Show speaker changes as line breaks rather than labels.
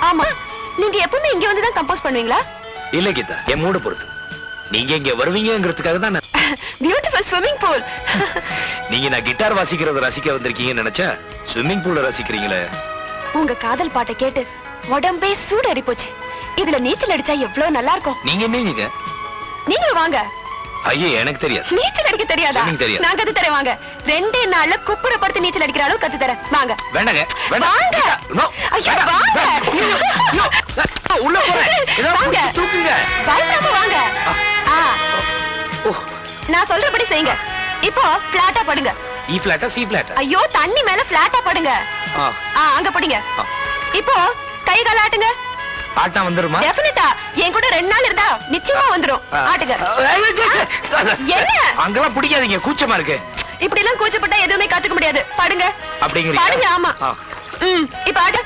ஆமா. நீங்க எப்பவுமே இங்க வந்து தான் கம்போஸ் பண்ணுவீங்களா?
இல்ல கீதா, என் மூட பொறுத்து. நீங்க இங்க வருவீங்கங்கிறதுக்காக தான்
பியூட்டிஃபுல் ஸ்விம்மிங் பூல்.
நீங்க நான் கிட்டார் வாசிக்கிறத ரசிக்க வந்திருக்கீங்கன்னு நினைச்சா ஸ்விம்மிங் பூல ரசிக்கிறீங்களே.
உங்க காதல் பாட்டை கேட்டு உடம்பே சூடேறி போச்சு. இதுல நீச்சல் அடிச்சா எவ்வளவு நல்லா இருக்கும்.
நீங்க என்னங்க?
நீங்களும் வாங்க.
ஐயே, எனக்கு தெரியாது.
நீச்சல் அடிக்க தெரியாதா?
தெரியாது.
நான் கத்து தரேன் வாங்க. 2 நாள்ல குப்புற படுத்து நீச்சல் அடிக்கிற அளவு கத்து தரேன் வாங்க.
வேண்டாங்க.
வாங்க. ஐயோ வாங்க.
உள்ள போறேன். ஏதாவது தூக்குங்க.
பயப்படாம வாங்க. நான் சொல்றபடி செய்யுங்க. இப்போ பிளாட்டா படுங்க.
ஈ பிளாட்டா சி பிளாட்டா?
ஐயோ, தண்ணி மேல பிளாட்டா படுங்க. அங்க படுங்க. இப்போ கை கால் ஆட்டுங்க.
ஆட்டா வந்துருமா?
டெஃபினட்டா. என் கூட 2 நாள் இருந்தா நிச்சயமா வந்துரும். ஆட்டுங்க. என்ன?
அங்கெல்லாம் பிடிக்காதீங்க, கூச்சமா இருக்கு.
இப்படி எல்லாம் கூச்சப்பட்டா எதுவுமே கத்துக்க முடியாது. படுங்க.
அப்படிங்கறீங்க?
படுங்க. ஆமா. இப்ப ஆட்டு.